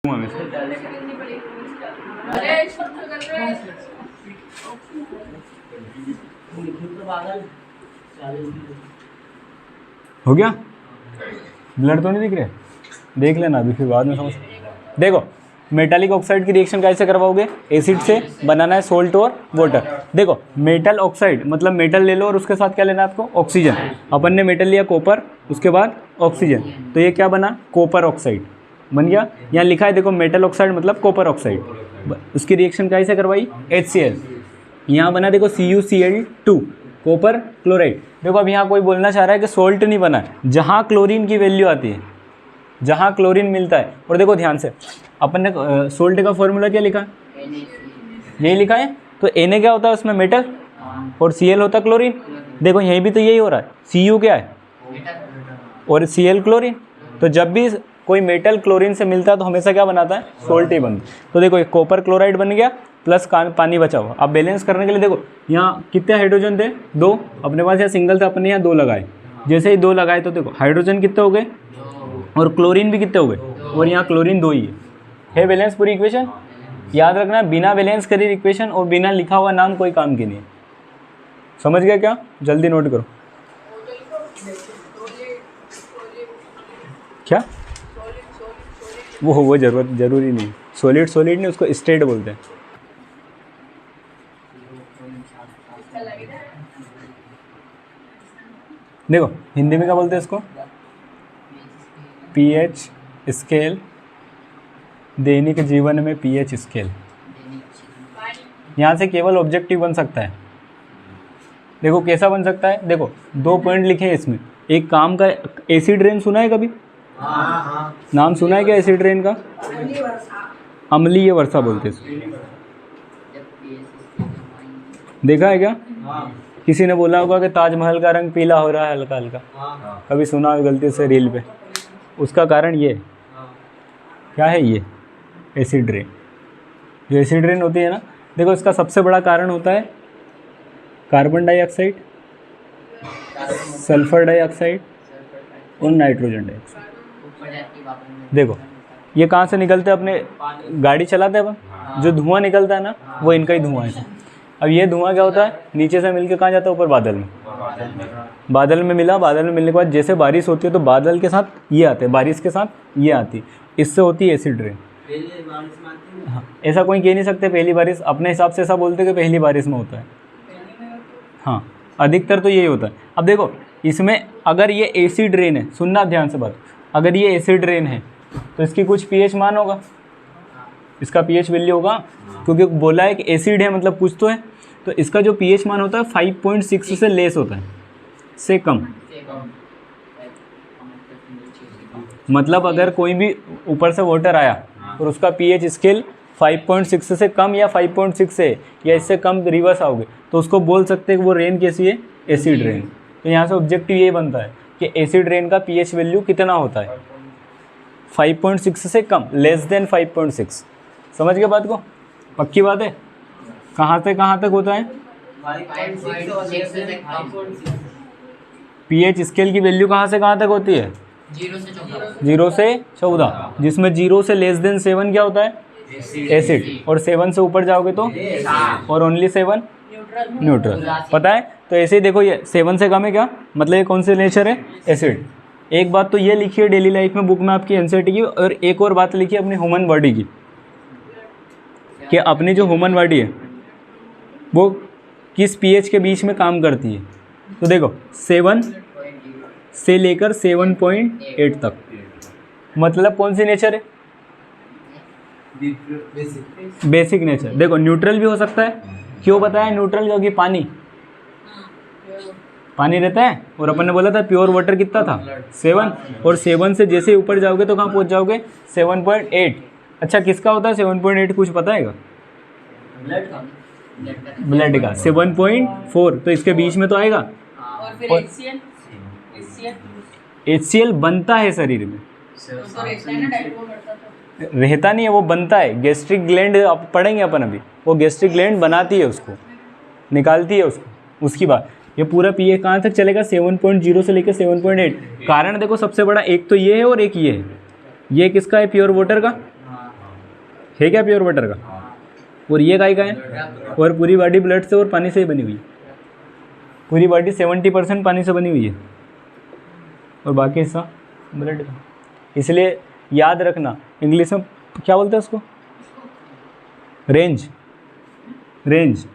में हो गया। ब्लड तो नहीं दिख रहे, देख लेना अभी, फिर बाद में समझ। देखो मेटालिक ऑक्साइड की रिएक्शन कैसे करवाओगे? एसिड से बनाना है सोल्ट और वाटर। देखो मेटल ऑक्साइड मतलब मेटल ले लो और उसके साथ क्या लेना है आपको? ऑक्सीजन। अपन ने मेटल लिया कॉपर, उसके बाद ऑक्सीजन, तो ये क्या बना? कॉपर ऑक्साइड बन गया। यहाँ लिखा है देखो मेटल ऑक्साइड मतलब कॉपर ऑक्साइड, उसकी रिएक्शन कैसे करवाई? HCl। यहाँ बना देखो CuCl2 कॉपर क्लोराइड। देखो अब यहाँ कोई बोलना चाह रहा है कि सोल्ट नहीं बना है, जहाँ क्लोरीन की वैल्यू आती है, जहाँ क्लोरीन मिलता है। और देखो ध्यान से, अपन ने सोल्ट का फॉर्मूला क्या लिखा है? यही लिखा है। तो Na क्या होता है उसमें? मेटल, और Cl होता है क्लोरीन। देखो यहीं भी तो यही हो रहा है, Cu क्या है और Cl क्लोरीन। तो जब भी कोई मेटल क्लोरीन से मिलता है तो हमेशा क्या बनाता है? सोल्ट ही बनता है। तो देखो ये कॉपर क्लोराइड बन गया प्लस पानी बचा हुआ। अब बैलेंस करने के लिए देखो यहाँ कितने हाइड्रोजन थे? 2। अपने पास यहाँ सिंगल था, अपने यहाँ 2 लगाए। जैसे ही 2 लगाए तो देखो हाइड्रोजन कितने हो गए और क्लोरीन भी कितने हो गए, और यहाँ क्लोरीन 2 ही है बैलेंस पूरी इक्वेशन। याद रखना बिना बैलेंस करी इक्वेशन और बिना लिखा हुआ नाम कोई काम की नहीं है। समझ गया क्या? जल्दी नोट करो। क्या वो जरूरी नहीं। सॉलिड नहीं, उसको स्टेट बोलते हैं। देखो हिंदी में क्या बोलते हैं इसको? pH स्केल, दैनिक जीवन में pH स्केल। यहाँ से केवल ऑब्जेक्टिव बन सकता है। देखो कैसा बन सकता है? देखो 2 पॉइंट लिखे हैं इसमें। एक काम का एसिड रेन सुना है कभी? नाम सुना है क्या एसिड रेन का? अम्लीय वर्षा बोलते हैं इसको। देखा है क्या? किसी ने बोला होगा कि ताजमहल का रंग पीला हो रहा है हल्का हल्का, कभी सुना हो गलती से रील पे। उसका कारण ये क्या है? ये एसिड रेन। जो एसिड रेन होती है ना, देखो इसका सबसे बड़ा कारण होता है कार्बन डाइऑक्साइड, सल्फर डाइऑक्साइड और नाइट्रोजन डाइऑक्साइड। देखो ये कहाँ से निकलते हैं? अपने गाड़ी चलाते हैं अपन, जो धुआं निकलता है ना वो इनका ही धुआं है। अब ये धुआं क्या होता है? नीचे से मिलके कहाँ जाता है? ऊपर बादल में। बादल में मिला, बादल में मिलने के बाद जैसे बारिश होती है तो बादल के साथ ये आते हैं, बारिश के साथ ये आती है, इससे होती है एसिड रेन। हाँ, ऐसा कोई कह नहीं सकते पहली बारिश, अपने हिसाब से ऐसा बोलते कि पहली बारिश में होता है। हाँ अधिकतर तो यही होता है। अब देखो इसमें अगर ये एसिड रेन है, सुनना ध्यान से बात, अगर ये एसिड रेन है तो इसकी कुछ pH मान होगा, इसका pH वैल्यू होगा, क्योंकि बोला है कि एसिड है मतलब कुछ तो है। तो इसका जो pH मान होता है 5.6 से लेस होता है, से कम। मतलब अगर कोई भी ऊपर से वाटर आया और उसका pH स्केल 5.6 से कम या 5.6 से या इससे कम रिवर्स आओगे तो उसको बोल सकते हैं कि वो रेन कैसी है? Acid rain. तो यहाँ से ऑब्जेक्टिव ये बनता है कि एसिड रेन का pH वैल्यू कितना होता है? 5.6 से कम, लेस देन 5.6। समझ गए बात को? पक्की बात है? कहाँ से कहाँ तक होता है? pH स्केल की वैल्यू कहाँ से कहाँ तक होती है? 0 से 14, जिसमें 0 से लेस देन 7 क्या होता है? एसिड, और 7 से ऊपर जाओगे तो, और ओनली 7 न्यूट्रल। पता है? तो ऐसे ही देखो ये 7 से कम है क्या मतलब ये कौन से नेचर है? एसिड। एक बात तो ये लिखी है डेली लाइफ में बुक में आपकी एनसीईआरटी की, और एक और बात लिखी है अपनी ह्यूमन बॉडी की, कि अपनी जो ह्यूमन बॉडी है वो किस pH के बीच में काम करती है। तो देखो 7 से लेकर 7.8 तक, मतलब कौन सी नेचर है? Basic nature. देखो न्यूट्रल भी हो सकता है। क्यों बताया न्यूट्रल? क्योंकि पानी रहता है, और अपन ने बोला था प्योर वाटर कितना था? 7, और 7 से जैसे ऊपर जाओगे तो कहाँ पहुँच जाओगे? 7.8। अच्छा किसका होता है 7.8? कुछ पता है? ब्लड का 7.4, तो इसके बीच में तो आएगा। और फिर HCl बनता है शरीर में, रहता नहीं है, वो बनता है। गैस्ट्रिक ग्लैंड आप पढ़ेंगे अपन अभी, वो गैस्ट्रिक ग्लैंड बनाती है उसको, निकालती है उसको। उसकी बात ये पूरा pH कहाँ तक चलेगा? 7.0 से लेकर 7.8। कारण देखो सबसे बड़ा एक तो ये है और एक ये है। ये किसका है? प्योर वाटर का, है क्या प्योर वाटर का? और ये काय का है? और पूरी बॉडी ब्लड से और पानी से ही बनी हुई है। पूरी बॉडी 70% पानी से बनी हुई है और बाकी हिस्सा ब्लड का। इसलिए याद रखना, इंग्लिश में क्या बोलते हैं उसको? रेंज। रेंज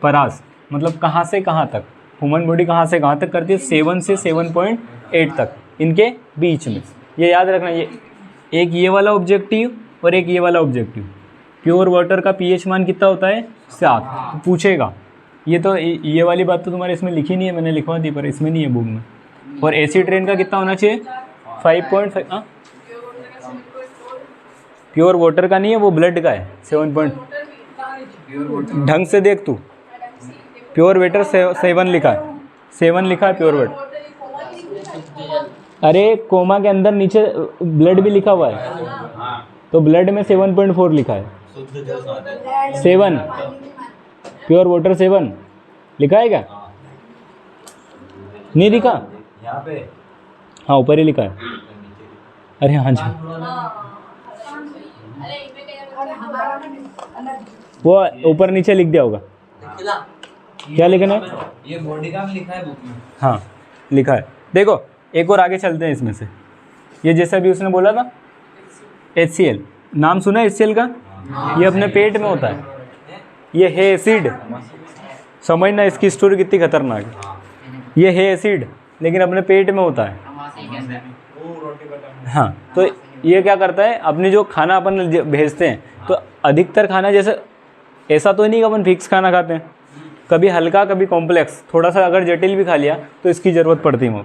परास, मतलब कहाँ से कहाँ तक ह्यूमन बॉडी कहाँ से कहाँ तक करती है? 7 से 7.8 तक, इनके बीच में। ये याद रखना, ये एक ये वाला ऑब्जेक्टिव और एक ये वाला ऑब्जेक्टिव। प्योर वाटर का पीएच मान कितना होता है? 7। तो पूछेगा ये, तो ये वाली बात तो तुम्हारे इसमें लिखी नहीं है, मैंने लिखवा दी पर इसमें नहीं है बुक में। और एसिड रेन का कितना होना चाहिए? 5.5। हाँ, प्योर वाटर का नहीं है, वो ब्लड का है 7 ढंग से देख तू। प्योर वाटर 7 लिखा है, 7 लिखा है प्योर वाटर। अरे कोमा के अंदर नीचे ब्लड भी लिखा हुआ है, तो ब्लड में 7.4 लिखा है। 7 प्योर वाटर 7 लिखा है क्या? नहीं लिखा? यहाँ पे हाँ ऊपर ही लिखा है। अरे हाँ जी, वो ऊपर नीचे लिख दिया होगा। क्या लिखना है? ये बॉडी का लिखा है बुक में। हाँ लिखा है। देखो एक और आगे चलते हैं इसमें से। ये जैसा भी उसने बोला था HCl, नाम सुना है HCl का? ये अपने पेट में होता है, ये है एसिड। समझना इसकी स्टोरी कितनी खतरनाक है। ये है एसिड लेकिन अपने पेट में होता है। हाँ, तो ये क्या करता है, अपनी जो खाना अपन भेजते हैं, तो अधिकतर खाना जैसे ऐसा तो नहीं कि अपन फिक्स खाना खाते हैं, कभी हल्का कभी कॉम्प्लेक्स, थोड़ा सा अगर जटिल भी खा लिया तो इसकी ज़रूरत पड़ती है।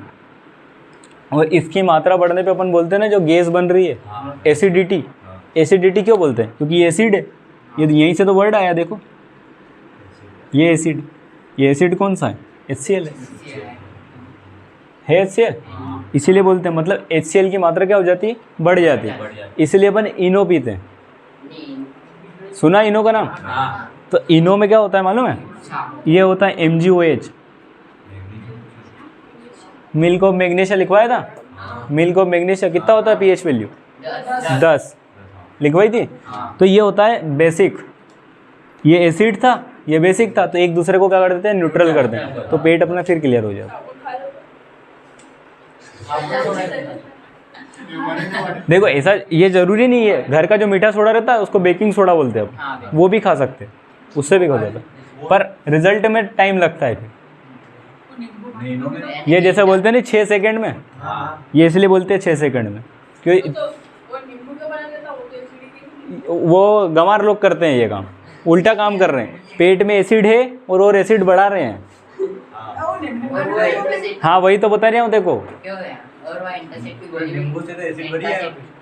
और इसकी मात्रा बढ़ने पे अपन बोलते हैं ना जो गैस बन रही है, एसिडिटी। एसिडिटी क्यों बोलते हैं? क्योंकि ये एसिड है। ये यहीं से तो वर्ड आया, देखो ये एसिड। ये एसिड कौन सा है? HCl है HCl, इसीलिए बोलते हैं। मतलब HCl की मात्रा क्या हो जाती है? बढ़ जाती है। इसलिए अपन इनो पीते हैं। सुना इनो का नाम? तो इनो में क्या होता है मालूम है? ये होता है MgOH, मिल्क ऑफ मैग्नीशिया लिखवाया था। मिल्क ऑफ मैग्नीशिया कितना होता है pH वैल्यू? 10 लिखवाई थी। तो ये होता है बेसिक। ये एसिड था, ये बेसिक था, तो एक दूसरे को क्या कर देते हैं? न्यूट्रल कर देते हैं, तो पेट अपना फिर क्लियर हो जाता है। देखो ऐसा ये जरूरी नहीं है, घर का जो मीठा सोडा रहता है उसको बेकिंग सोडा बोलते हैं अब, वो भी खा सकते हैं, उससे भी हो जाता है, पर रिजल्ट में टाइम लगता है। ये जैसे बोलते हैं ना 6 सेकंड में, ये इसलिए बोलते हैं 6 सेकंड में, क्योंकि वो गंवार लोग करते हैं ये काम, उल्टा काम कर रहे हैं। पेट में एसिड है और एसिड बढ़ा रहे हैं। हाँ वही तो बता रहा हूँ, देखो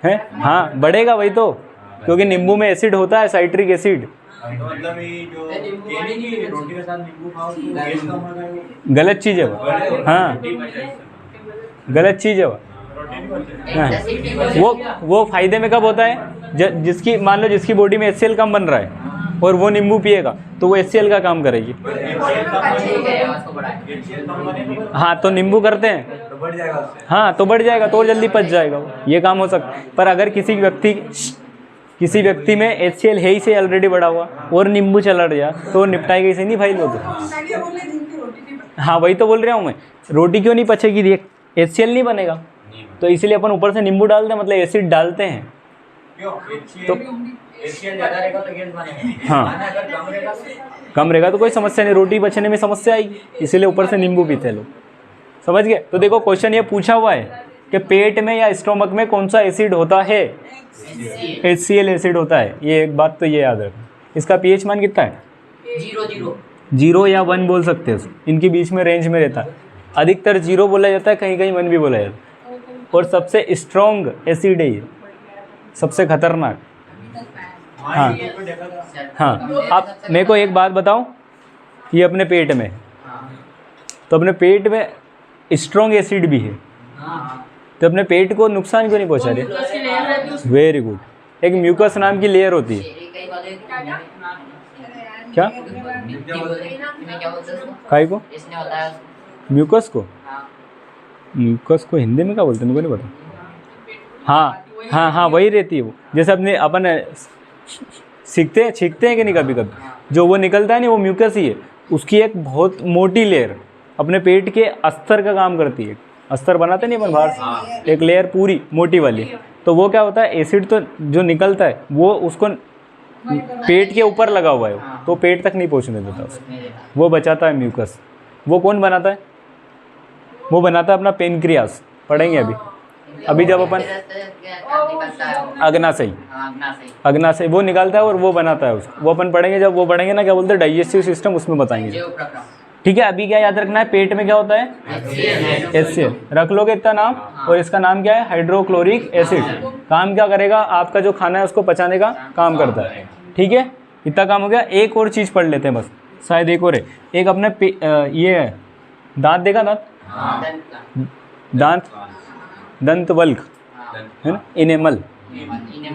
है। हाँ बढ़ेगा वही तो, क्योंकि नींबू में एसिड होता है, साइट्रिक एसिड। गलत चीज़ है वो। हाँ गलत चीज़ है वो। हाँ वो फायदे में कब होता है? जिसकी मान लो जिसकी बॉडी में HCl कम बन रहा है और वो नींबू पिएगा तो वो HCl का काम करेगी। हाँ तो नींबू करते हैं, हाँ तो बढ़ जाएगा, तो और जल्दी पच जाएगा, ये काम हो सकता है। पर अगर किसी व्यक्ति में HCl है ही से ऑलरेडी बढ़ा हुआ और नींबू चला गया तो निपटाएगा इसे नहीं भाई लोग। हाँ वही तो बोल रहा हूँ मैं, रोटी क्यों नहीं पचेगी? देख HCl नहीं बनेगा, तो इसलिए अपन ऊपर से नींबू डालते हैं, मतलब एसिड डालते हैं। तो हाँ कम रहेगा तो कोई समस्या नहीं, रोटी बचने में समस्या आएगी, इसीलिए ऊपर से नींबू पीते हैं लोग। समझ गए? तो देखो क्वेश्चन ये पूछा हुआ है कि पेट में या स्टोमक में कौन सा एसिड होता है? HCl एसिड होता है। ये एक बात तो ये याद रखना। इसका pH मान कितना है? 0 या 1 बोल सकते हैं, इनके बीच में रेंज में रहता है। अधिकतर 0 बोला जाता है, कहीं कहीं 1 भी बोला जाता है। और सबसे स्ट्रॉन्ग एसिड है ये, सबसे खतरनाक। हाँ हाँ, आप मेरे को एक बात बताओ, ये अपने पेट में, तो अपने पेट में स्ट्रॉन्ग एसिड भी है, तो अपने पेट को नुकसान क्यों नहीं पहुंचा रहे? Very good. एक म्यूकस नाम की लेयर होती है। क्या? काय को? म्यूकस को? म्यूकस को हिंदी में क्या बोलते हैं, मेरे को नहीं पता। हाँ हाँ हाँ वही रहती है वो, जैसे अपने अपन सीखते हैं कि नहीं कभी कभी, जो वो निकलता है नहीं वो म्यूकस ही है, उसकी एक बहुत मोटी लेयर अपने पेट के अस्तर का काम करती है। अस्तर बनाते नहीं अपन बाहर से, एक लेयर पूरी मोटी वाली, तो वो क्या होता है एसिड तो जो निकलता है वो उसको पेट के ऊपर लगा हुआ है, तो पेट तक नहीं पहुंचने देता उसको, वो बचाता है म्यूकस। वो कौन बनाता है? वो बनाता है अपना पेनक्रियास, पढ़ेंगे अभी जब अपन अग्नाशय वो निकालता है और वो बनाता है उसको, वो अपन पढ़ेंगे जब वो पढ़ेंगे ना क्या बोलते हैं डाइजेस्टिव सिस्टम, उसमें बताएंगे। ठीक है, अभी क्या याद रखना है, पेट में क्या होता है HCl, रख लोगे इतना नाम, और इसका नाम क्या है हाइड्रोक्लोरिक एसिड। काम क्या करेगा, आपका जो खाना है उसको पचाने का काम करता है। ठीक है, इतना काम हो गया। एक और चीज़ पढ़ लेते हैं बस, शायद एक और है, एक अपने ये है दांत, देखा दांत, दंत वल्क है ना, इनेमल।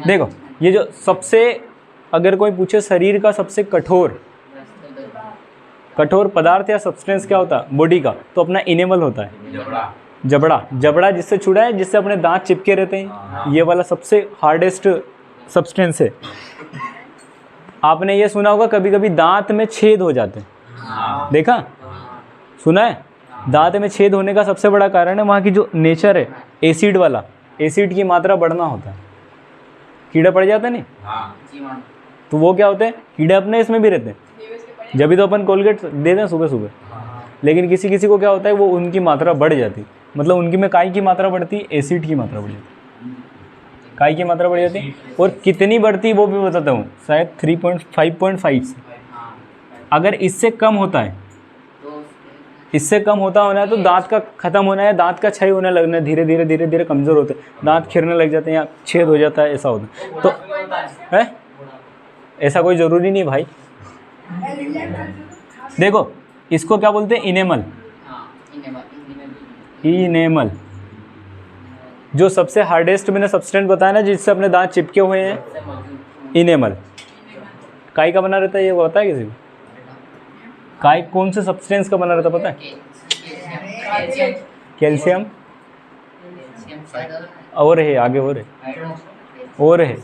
देखो ये जो सबसे, अगर कोई पूछे शरीर का सबसे कठोर पदार्थ या सब्सटेंस क्या होता है बॉडी का, तो अपना इनेमल होता है, जबड़ा जिससे छुड़ा है, जिससे अपने दांत चिपके रहते हैं, ये वाला सबसे हार्डेस्ट सब्सटेंस है। आपने ये सुना होगा कभी कभी दांत में छेद हो जाते हैं, देखा सुना है? दांत में छेद होने का सबसे बड़ा कारण है वहाँ की जो नेचर है एसिड वाला, एसिड की मात्रा बढ़ना होता है, कीड़ा पड़ जाता है नहीं, तो वो क्या होते हैं कीड़े अपने इसमें भी रहते हैं, जब भी तो अपन कोलगेट देते हैं सुबह, लेकिन किसी किसी को क्या होता है वो उनकी मात्रा बढ़ जाती, मतलब उनकी में काय की मात्रा बढ़ती है, एसिड की मात्रा बढ़ जाती, काय की मात्रा बढ़ जाती है। और कितनी बढ़ती वो भी बताता हूँ, शायद 3.5 से। अगर इससे कम होता है, इससे कम होना है तो दांत का खत्म होना है, दांत का क्षय होने लगना है, धीरे धीरे कमज़ोर होते हैं, दांत खिरने लग जाते हैं या छेद हो जाता है, ऐसा होता है। तो है ऐसा कोई ज़रूरी नहीं भाई। देखो इसको क्या बोलते हैं इनेमल, इनेमल जो सबसे हार्डेस्ट मैंने सब्सटेंस बताया ना जिससे अपने दांत चिपके हुए हैं, इनेमल। काय का बना रहता है ये पता है किसी को? काय कौन से सब्सटेंस का बना रहता पता है? कैल्शियम, और है आगे और है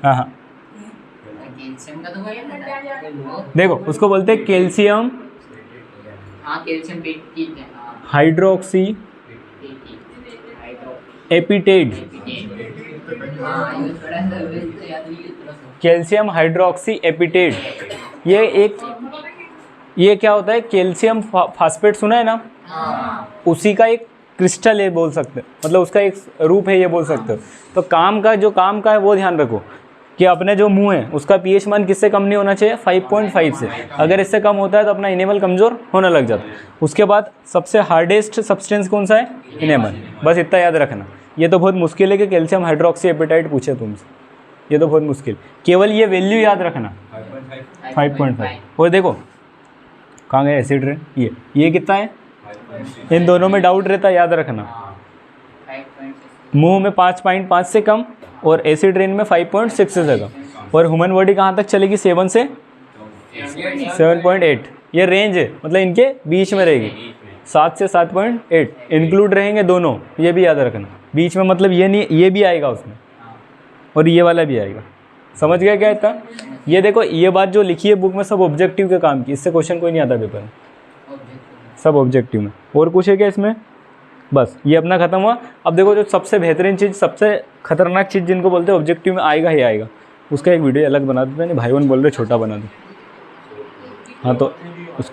हाँ हाँ देखो उसको बोलते हैं calcium hydroxy epithet, calcium hydroxy epithet. ये क्या होता है, कैल्शियम फास्फेट सुना है ना, उसी का एक क्रिस्टल है बोल सकते हैं, मतलब उसका एक रूप है ये बोल सकते हो। तो काम का है वो ध्यान रखो कि अपने जो मुंह है उसका पीएच मान किससे कम नहीं होना चाहिए, 5.5 से। अगर इससे कम होता है तो अपना इनेमल कमज़ोर होने लग जाता है। उसके बाद सबसे हार्डेस्ट सब्सटेंस कौन सा है, इनेमल। बस इतना याद रखना। ये तो बहुत मुश्किल है कि कैल्शियम हाइड्रोक्सी एपिटाइट पूछे तुमसे, ये तो बहुत मुश्किल, केवल ये वैल्यू याद रखना 5.5। और देखो कहाँ गए एसिड रे, ये कितना है, इन दोनों में डाउट रहता है, याद रखना। मुंह में 5.5 से कम और एसिड रेन में 5.6 से कम। और ह्यूमन बॉडी कहाँ तक चलेगी, 7 से 7.8 ये रेंज है, मतलब इनके बीच में रहेगी। 7 से 7.8 इंक्लूड रहेंगे दोनों, ये भी याद रखना। बीच में मतलब ये नहीं, ये भी आएगा उसमें और ये वाला भी आएगा। समझ गया क्या इतना? ये देखो ये बात जो लिखी है बुक में सब ऑब्जेक्टिव के काम की, इससे क्वेश्चन कोई नहीं आता पेपर में, सब ऑब्जेक्टिव में। और कुछ है क्या इसमें? बस ये अपना खत्म हुआ। अब देखो जो सबसे बेहतरीन चीज़, सबसे खतरनाक चीज़ जिनको बोलते हैं ऑब्जेक्टिव में आएगा ही आएगा, उसका एक वीडियो अलग बना देते हैं। भाई बहन बोल रहे छोटा बना दो, हाँ तो